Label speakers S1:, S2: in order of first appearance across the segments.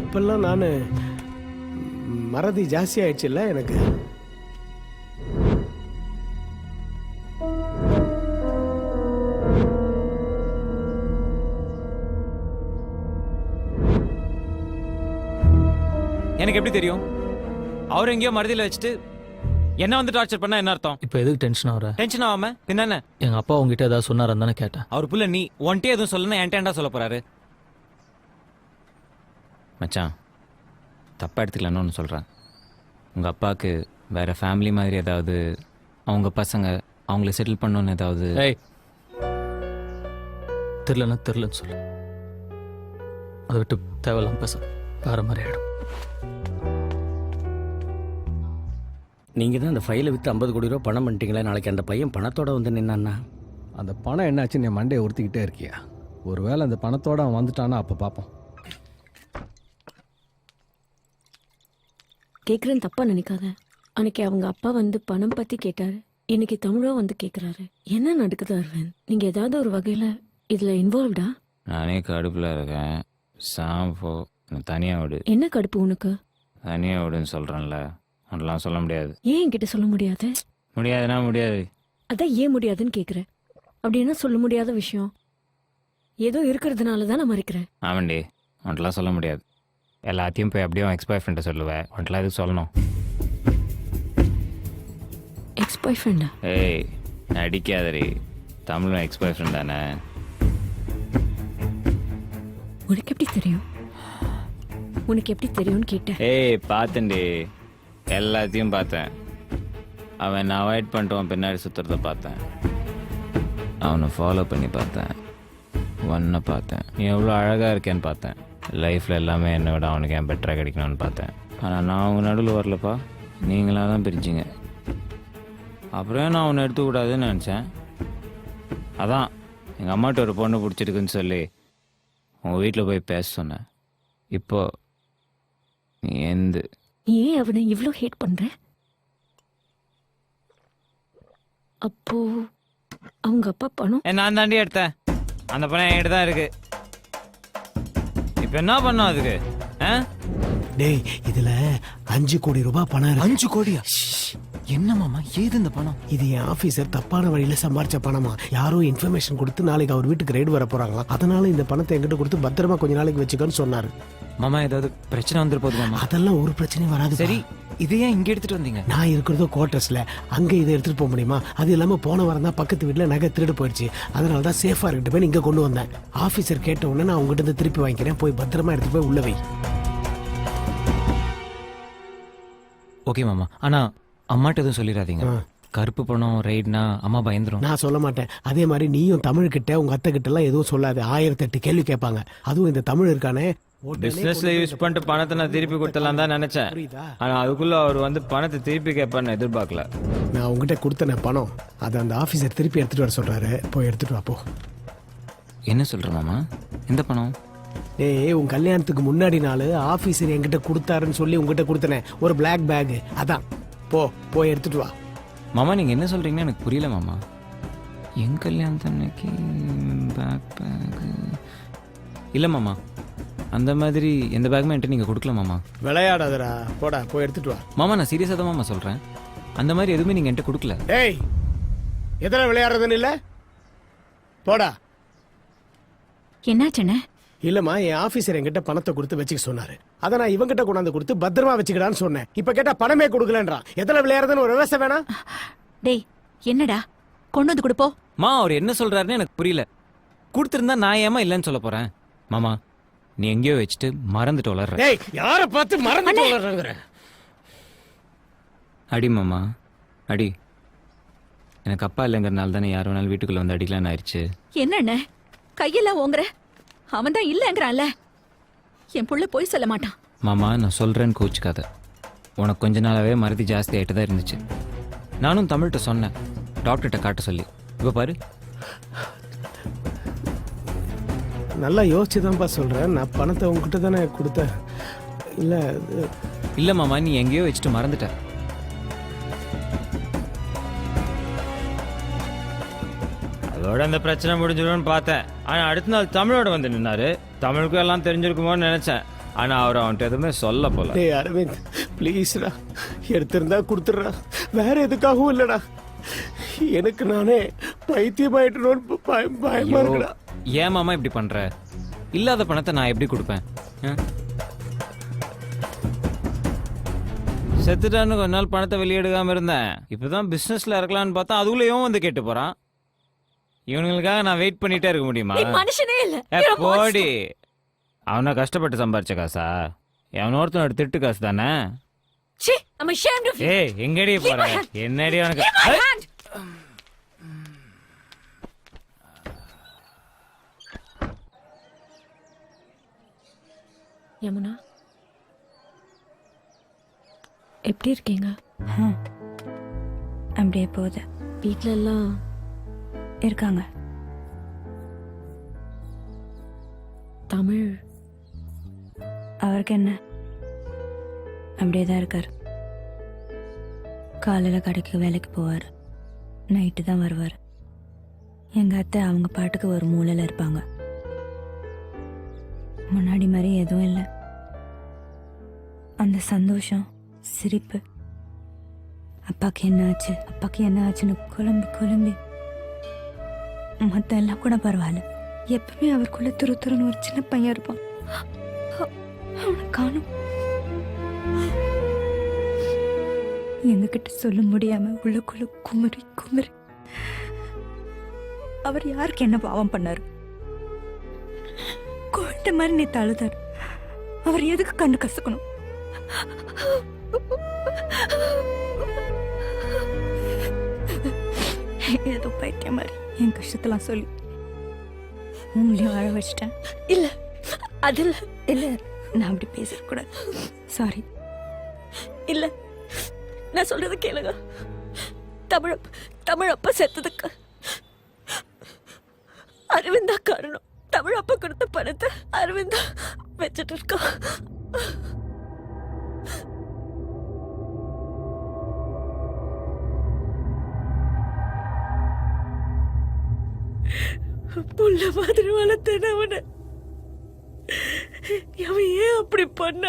S1: இப்பெல்லாம் நான் மறதி ஜாஸ்தி ஆயிடுச்சுல்ல எனக்கு.
S2: எனக்கு எப்படி தெரியும்? அவர் எங்கேயோ மறதியில் வச்சுட்டு என்ன வந்து டார்ச்சர் பண்ணா என்ன அர்த்தம்?
S3: இப்போ எதுக்கு டென்ஷன் ஆகுற?
S2: டென்ஷன் ஆகாம என்னென்ன?
S3: எங்கள் அப்பா உங்ககிட்ட ஏதாவது சொன்னார் தானே கேட்டேன்.
S2: அவர் புள்ள நீ ஒன்ட்டே எதுவும் சொல்லணும் என்டேண்டா சொல்ல போறாரு. மச்சான் தப்பாக எடுத்துக்கலான்னு ஒன்று சொல்கிறேன். உங்கள் அப்பாவுக்கு வேறு ஃபேமிலி மாதிரி ஏதாவது அவங்க பசங்க அவங்கள செட்டில் பண்ணணுன்னு ஏதாவது?
S3: ஏய் தெரிலன்னா தெரிலன்னு சொல்லு. அதை விட்டு தேவையில்லாம பேச வேற மாதிரி ஆகிடும்.
S4: நீங்கள் தான் அந்த ஃபைலை விற்று 50 கோடி ரூபா பணம் பண்ணிட்டீங்களா? நாளைக்கு அந்த பையன் பணத்தோட வந்து நின்னான்னா
S5: அந்த பணம் என்னாச்சு? நீ மண்டையை உறுத்திக்கிட்டே இருக்கியா? ஒருவேளை அந்த பணத்தோட அவன் வந்துட்டானா அப்போ பார்ப்போம்.
S6: கேட்குறேன்னு தப்பா நினைக்காத. அன்னைக்கு அவங்க அப்பா வந்து பணம் பத்தி கேட்டாரு, இன்னைக்கு தமிழோ வந்து கேட்குறாரு. என்ன நடக்குது அரவிந்த்? நீங்க ஏதாவது ஒரு வகையில இதுல இன்வால்வ்டா?
S2: நானே கடுப்பில் இருக்கேன். சாம்போ தனியாக விடு.
S6: என்ன கடுப்பு உனக்கு?
S2: தனியாக விடுன்னு சொல்கிறேன்ல, அதெல்லாம் சொல்ல முடியாது.
S6: ஏன் என்கிட்ட சொல்ல முடியாது?
S2: முடியாதுன்னா முடியாது.
S6: அதான் ஏன் முடியாதுன்னு கேட்குறேன். அப்படி என்ன சொல்ல முடியாத விஷயம்? ஏதோ இருக்கிறதுனால தான் நான் மறைக்கிறேன்.
S2: ஆமாண்டி, உன்ட்டெலாம் சொல்ல முடியாது. எல்லாத்தையும் போய் அப்படியே எக்ஸ் பாய் ஃப்ரெண்டை சொல்லுவேன். உன்ட்டெலாம் எதுக்கு சொல்லணும்?
S6: எக்ஸ் பாய் ஃப்ரெண்டா?
S2: ஏய் நடிக்காதரி, தமிழும் எக்ஸ் பாய் ஃப்ரெண்ட் தானே.
S6: உனக்கு எப்படி தெரியும்? உனக்கு எப்படி தெரியும்னு கேட்டேன்.
S2: ஏய் பார்த்தேன்டி, எல்லாத்தையும் பார்த்தேன். அவன் நான் அவாய்ட் பண்ணிட்டு பின்னாடி சுற்றுறத பார்த்தேன். அவனை ஃபாலோ பண்ணி பார்த்தேன். ஒன்றை பார்த்தேன். நீ எவ்வளோ அழகாக இருக்கேன்னு பார்த்தேன். லைஃப்பில் எல்லாமே என்னை விட அவனுக்கு ஏன் பெட்டராக கிடைக்கணும்னு பார்த்தேன். ஆனால் நான் அவங்க நடுவில் வரலப்பா, நீங்களாக தான் பிரிச்சிங்க. அப்புறம் நான் அவனை எடுத்துக்கூடாதுன்னு நினச்சேன். அதான் எங்கள் அம்மாட்ட ஒரு பொண்ணு பிடிச்சிருக்குன்னு சொல்லி உங்கள் வீட்டில் போய் பேச சொன்னேன். இப்போ நீ எந்த
S6: ஏன் அவனை இவ்ளோ ஹேட் பண்ற? அப்போ அவங்க அப்பா பணம்
S2: நான் தாண்டி எடுத்தேன். அந்த பணம் என்கிட்ட தான் இருக்கு. இப்போ என்ன பண்ணோம் அதுக்கு?
S1: டேய் இதுல 5 கோடி ரூபாய் பணம் இருக்கு.
S2: 5 கோடியா? என்ன மாமா ஏது இந்த பணம்?
S1: இது என் ஆபீசர் தப்பான வழியில சம்பாரிச்ச பணமா. யாரோ இன்ஃபர்மேஷன் கொடுத்து நாளைக்கு அவர் வீட்டுக்கு ரைடு வர போறாங்களாம். அதனால இந்த பணத்தை என்கிட்ட கொடுத்து பத்திரமா கொஞ்ச நாளைக்கு வச்சுக்கன்னு சொன்னாரு.
S2: மாமா ஏதாவது பிரச்சனை வந்துரு போகுது மாமா?
S1: அதெல்லாம் ஒரு பிரச்சனையும் வராது.
S2: சரி இது ஏன் இங்க எடுத்துட்டு வந்தீங்க?
S1: நான் இருக்கிறதோ குவார்டர்ஸ்ல, அங்க இதை எடுத்துட்டு போக முடியுமா? அது இல்லாம போன வாரம் தான் பக்கத்து வீட்டுல நகை திருடு போயிடுச்சு. அதனால தான் சேஃபா இருக்கட்டும் போய் இங்க கொண்டு வந்தேன். ஆபீசர் கேட்ட உடனே நான் உங்ககிட்ட இருந்து திருப்பி வாங்கிக்கிறேன். போய் பத்திரமா எடுத்து போய் உள்ள வை.
S2: ஓகே மாமா, ஆனா அம்மாட்ட எதுவும் சொல்லிடாதீங்க. கருப்பு பணம் ரைட்னா அம்மா பயந்துரும்.
S1: நான் சொல்ல மாட்டேன். அதே மாதிரி நீயும் தமிழ் கிட்ட உங்க அத்தை கிட்ட எல்லாம் எதுவும் சொல்லாது. 1008 கேள்வி கேட்பாங்க. அதுவும் இந்த தமிழ் இருக்கானே,
S2: பிசினஸ்ல யூஸ் பண்ணிட்டு பணத்தை நான் திருப்பி கொடுத்தலாம் தான் நினைச்சேன். ஆனா அதுக்குள்ள அவர் வந்து பணத்தை திருப்பி கேட்பான்னு எதிர்பார்க்கல.
S1: நான் உங்ககிட்ட கொடுத்தன பணம் அதை அந்த ஆபீசர் திருப்பி எடுத்துட்டு வர சொல்றாரு. போய் எடுத்துட்டு வா போ.
S2: என்ன சொல்ற மாமா? எந்த பணம்?
S1: ஏய் உன் கல்யாணத்துக்கு முன்னாடி நாள் ஆபீசர் என்கிட்ட கொடுத்தாருன்னு சொல்லி உங்ககிட்ட கொடுத்தனே ஒரு பிளாக் பேக், அதான். போய் எடுத்துட்டு வா.
S2: மாமா நீங்க என்ன சொல்றீங்கன்னு எனக்கு புரியல மாமா. என் கல்யாணத்தன்னைக்கு பேக் இல்லை மாமா, அந்த மாதிரி எந்த பேக்குமே என்கிட்ட நீங்கள் கொடுக்கல மாமா.
S1: விளையாடாதடா, போடா போய் எடுத்துட்டு வா.
S2: மாமா நான் சீரியஸாக தான் மாமா சொல்கிறேன். அந்த மாதிரி எதுவுமே நீங்கள் என்கிட்ட கொடுக்கல.
S1: ஏய் எதில் விளையாடுறதுன்னு இல்லை, போடா.
S6: என்னாச்சுண்ணே?
S1: இல்லம்மா, என் ஆபீசர் என்கிட்ட பணத்தை கொடுத்து வச்சுக்க சொன்னாரு. அதை நான் இவங்கிட்ட கொண்டாந்து கொடுத்து பத்திரமா வச்சுக்கடான்னு சொன்னேன். இப்ப கேட்டா பணமே கொடுக்கலன்றான். எதில் விளையாடுறதுன்னு ஒரு விவசாயம் வேணா?
S6: டேய் என்னடா கொண்டு வந்து கொடுப்போம்.
S2: மா அவர் என்ன சொல்றாருன்னு எனக்கு புரியல. கொடுத்துருந்தா நான் ஏமா இல்லைன்னு சொல்ல போறேன்? மாமா நீ எங்கேயோ வச்சுட்டு மறந்துட்டு வளர்ற.
S1: டேய் யாரை பார்த்து மறந்துட்டு வளர்றங்கற?
S2: அடி மாமா அடி. எனக்கு அப்பா இல்லைங்கிறனால தானே யார் வேணாலும் வீட்டுக்குள்ள வந்து அடிக்கலான்னு ஆயிடுச்சு.
S6: என்னண்ணே கையெல்லாம் ஓங்குற? அவன் தான் இல்லைங்கிறான்ல. என் புள்ள போய் சொல்ல மாட்டான்.
S2: மாமா நான் சொல்றேன்னு கோச்சுக்காத. உனக்கு கொஞ்ச நாளாவே மறதி ஜாஸ்தி ஆகிட்டு தான் இருந்துச்சு. நானும் தமிழ்கிட்ட சொன்னேன் டாக்டர்கிட்ட காட்ட சொல்லி. இப்போ பாரு.
S1: நல்லா யோசிச்சு தான்ப்பா சொல்றேன். நான் பணத்தை உங்ககிட்ட தானே கொடுத்தேன்.
S2: இல்லை மாமா நீ எங்கேயோ வச்சுட்டு மறந்துட்ட. அதோட அந்த பிரச்சனை முடிஞ்சிடும்னு பார்த்தேன். ஆனால் அடுத்த நாள் தமிழோட வந்து நின்னாரு. தமிழுக்கும் எல்லாம் தெரிஞ்சிருக்குமோன்னு நினைச்சேன். ஆனால் அவர் அவன்கிட்ட எதுவுமே சொல்ல போல.
S1: டேய் அரவிந்த் ப்ளீஸ்டா, எடுத்திருந்தா கொடுத்துட்றா, வேற எதுக்காகவும் இல்லைடா. எனக்கு நானே பைத்தியமாயிட்டோன்னு பயமா இருக்குடா.
S2: ஏன் மாமா இப்படி பண்ற? இல்லாத பணத்தை நான் எப்படி கொடுப்பேன்? செத்துட்டான்னு கொஞ்ச நாள் பணத்தை வெளியெடுக்காம இருந்தேன். இப்பதான் பிசினஸ்ல இருக்கலாம்னு பார்த்தா அதுக்குள்ளேயும் வந்து கேட்டு போறான். இவனுங்களுக்காக நான் வெயிட் பண்ணிட்டே இருக்க முடியுமா?
S6: நீ மனுஷனே இல்ல.
S2: போடி. அவனை கஷ்டப்பட்டு சம்பாரிச்ச காசா? எவனோருத்தனோட திட்டு காசு தானே?
S6: ச்சீ, I'm ashamed of you.
S2: ஏய் எங்கடி போற? என்னடி உனக்கு?
S6: Give my hand. யமுனா, எப்படி இருக்கீங்க?
S7: அப்படியே போகுது.
S6: வீட்ல எல்லாம்
S7: இருக்காங்க.
S6: தமிழ்
S7: அவருக்கு என்ன, அப்படியே தான் இருக்கார். காலையில் கடைக்கு வேலைக்கு போவார், நைட்டு தான் வருவார். எங்கள் அத்தை அவங்க பாட்டுக்கு ஒரு மூலையில் இருப்பாங்க. முன்னாடி மாதிரி எதுவும் இல்லை. அந்த சந்தோஷம், சிரிப்பு, அப்பாக்கு என்ன ஆச்சு, அப்பாக்கு என்ன ஆச்சுன்னு குழம்பி குழம்பி, மற்ற எல்லாம் கூட பரவாயில்ல. எப்பவுமே அவருக்குள்ள துருத்துருன்னு ஒரு சின்ன பையன் இருப்பான். அவனை காணும். எங்ககிட்ட சொல்ல முடியாம உள்ளுக்குள்ள குமரி குமரி. அவர் யாருக்கு என்ன பாவம் பண்ணாரு? குழந்தை மாதிரி நீ தழுதாரு. அவர் எதுக்கு கண்ணு கசக்கணும்? ஏதோ பைத்தியம் மாதிரி என் கஷ்டத்தெல்லாம் சொல்லி உங்களையும் அழ வச்சிட்டேன்.
S6: இல்ல, அதில்
S7: இல்ல, நான் அப்படி பேசக்கூடாது. சாரி.
S6: இல்ல, நான் சொல்றது கேளுங்க. தமிழ் அப்பா செத்ததுக்கு அரவிந்தா காரணம். தமிழ் அப்பா கொடுத்த பணத்தை அரவிந்தா வச்சுட்டு இருக்கா. புள்ள மாதிரி வளர்த்தேன் அவனை. அவன் ஏன் அப்படி பண்ண?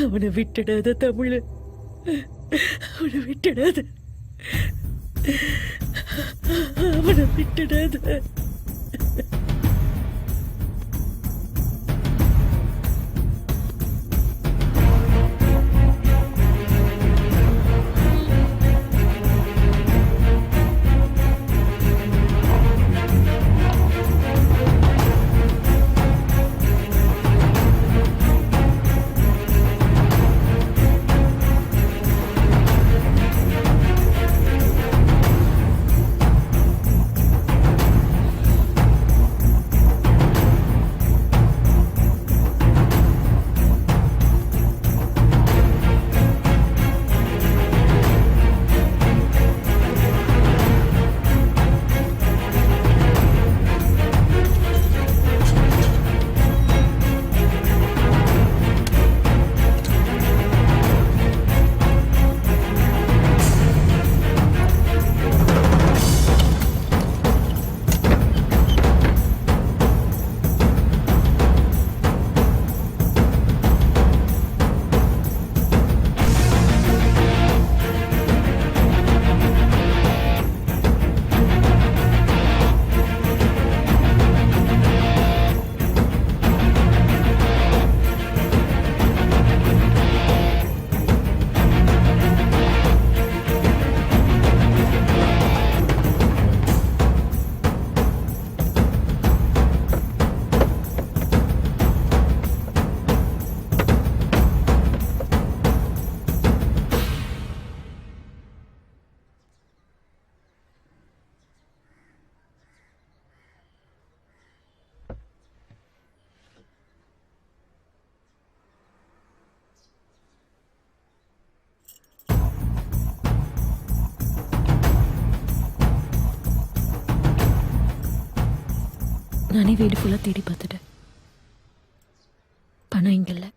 S6: அவனை விட்டுடாத தமிழ், அவனை விட்டுடாத, அவனை விட்டுடாத. நானே வீடு ஃபுல்லாக தேடி பார்த்துட்டேன். பணம் இங்க இல்ல.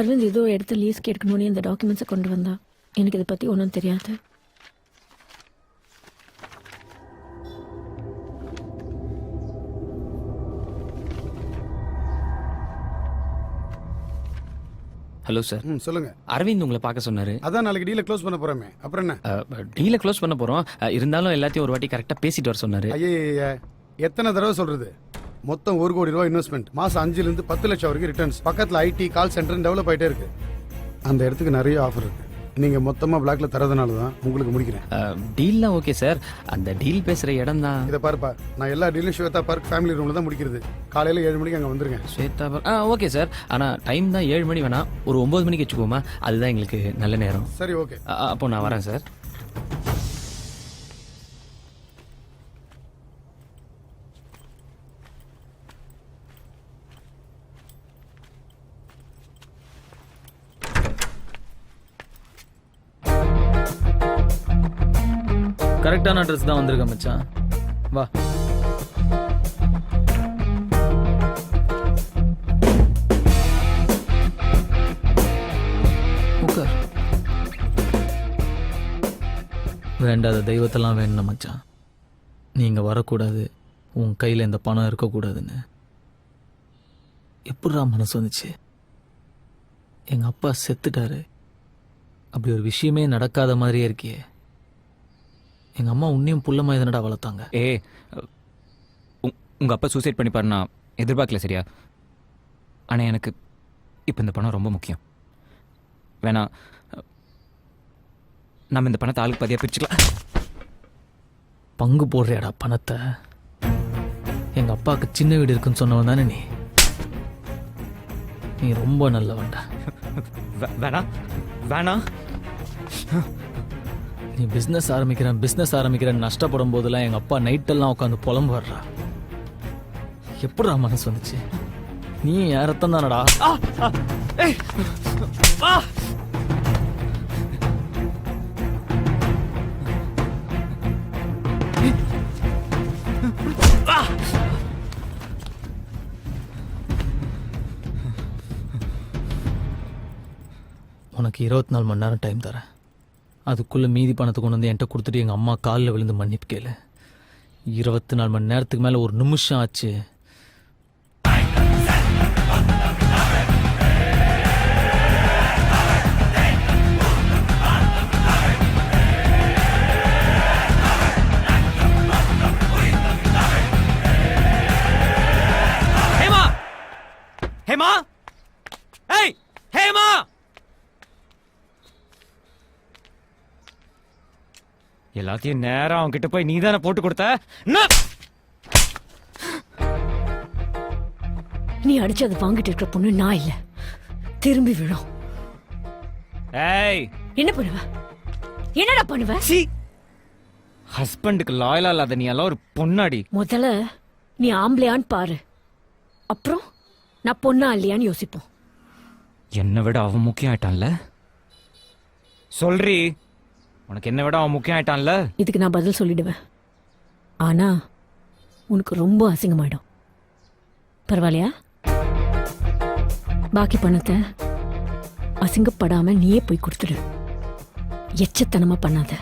S6: அரவிந்த் ஏதோ எடுத்து லீஸ்க்கு எடுக்கணும்னு இந்த டாக்குமெண்ட்ஸை கொண்டு வந்தா. எனக்கு இதை பற்றி ஒன்றும் தெரியாது.
S3: Hello sir.
S8: சொல்லுங்க.
S3: அரவிந்த் உங்களை பார்க்க சொன்னாரு.
S8: அதான் நாளைக்கு டீலை க்ளோஸ் பண்ண போறோமே, அப்புறம் என்ன?
S3: டீலை க்ளோஸ் பண்ண போகிறோம். இருந்தாலும் எல்லாத்தையும் ஒரு வாட்டி கரெக்டாக பேசிட்டு வர சொன்னார்.
S8: ஐயா எத்தனை தடவை சொல்றது? மொத்தம் 1 கோடி ரூபாய் இன்வெஸ்ட்மெண்ட், மாசம் 5 to 10 லட்சம் வரைக்கும் ரிட்டர்ன்ஸ். பக்கத்துல ஐடி கால் சென்டர் டெவலப் ஆயிட்டே இருக்கு. அந்த இடத்துக்கு நிறைய ஆஃபர் இருக்கு. நீங்க மொத்தமா பிளாக்ல தரதுனால தான் உங்களுக்கு முடிக்கிறேன்.
S3: டீல்லாம் ஓகே சார். அந்த டீல் பேசுகிற இடம் தான்.
S8: இதை பாருப்பா, நான் எல்லா டீலும் ஸ்வேதா பார்க் ஃபேமிலி ரூம்ல தான் முடிக்கிறது. காலையில 7 மணிக்கு அங்க வந்துருங்க.
S3: Shweta okay sir. ஆனால் டைம் தான் 7 மணி வேணாம், ஒரு 9 மணிக்கு வச்சுக்கோமா, அதுதான் எங்களுக்கு நல்ல நேரம்.
S8: சரி, ஓகே.
S3: அப்போ நான் வரேன் சார். கரெக்டான அட்ரஸ் தான் வந்திருக்கேன் மச்சான். வா. உட்கார். வேண்டாத தெய்வத்தெல்லாம் வேணும் மச்சான். நீங்கள் வரக்கூடாது, உன் கையில் இந்த பணம் இருக்கக்கூடாதுன்னு எப்படிடா மனசு வந்துச்சு? எங்கள் அப்பா செத்துட்டாரு, அப்படி ஒரு விஷயமே நடக்காத மாதிரியே இருக்கியே. எங்கள் அம்மா உன்னையும் புள்ளமாக எதனடா வளர்த்தாங்க.
S9: உங்கள் அப்பா சூசைட் பண்ணிப்பாரு, நான் எதிர்பார்க்கல சரியா. ஆனால் எனக்கு இப்போ இந்த பணம் ரொம்ப முக்கியம். வேணா நம்ம இந்த பணத்தை ஆளுக்கு பாதியாக பிரிச்சுக்கலாம்.
S3: பங்கு போடுறியாடா பணத்தை? எங்கள் அப்பாவுக்கு சின்ன வீடு இருக்குன்னு சொன்னவன் தானே நீ? நீ ரொம்ப நல்லவன்டா.
S9: வேணா வேணா
S3: நீ பிஸ்னஸ் ஆரம்பிக்கிறேன் நஷ்டப்படும் போதெல்லாம் எங்கள் அப்பா நைட்டெல்லாம் உட்காந்து புலம்பு வர்றா. எப்படிடா மனசு வந்துச்சு? நீ யாரத்தான் தானடா. உனக்கு 24 மணி நேரம் டைம் தரேன். அதுக்குள்ளே மீதி பணத்தை கொண்டு வந்து என்கிட்ட கொடுத்துட்டு எங்கள் அம்மா காலில் விழுந்து மன்னிப்பு கேளு. 24 மணி நேரத்துக்கு மேலே ஒரு நிமிஷம் ஆச்சு.
S9: ஹேமா ஹேமா ஏய் ஹேமா எல்லாத்தையும் நேரம் அவன் கிட்ட போய் நீ தானே போட்டு கொடுத்த.
S6: நீ அடிச்சு அதை வாங்கிட்டு இருக்கிற பொண்ணு நான் இல்ல, திரும்பி விழும்.
S9: ஏய்
S6: என்ன பண்ணுவ? என்னடா பண்ணுவ?
S9: ஹஸ்பண்டுக்கு லாயலா இல்லாத நீ எல்லாம் ஒரு பொண்ணாடி.
S6: முதல்ல நீ ஆம்பளையான்னு பாரு, அப்புறம் நான் பொண்ணா இல்லையான்னு யோசிப்போம்.
S9: என்னை விட அவன் முக்கியம் ஆயிட்டான்ல. சொல்றி, உனக்கு என்ன விட அவன் முக்கியம் ஆயிட்டான்ல.
S6: இதுக்கு நான் பதில் சொல்லிடுவேன், ஆனா உனக்கு ரொம்ப அசிங்கமாயிடும். பரவாயில்லையா? பாக்கி பணத்தை அசிங்கப்படாம நீயே போய் கொடுத்துடு. எச்சத்தனமா பண்ணாத.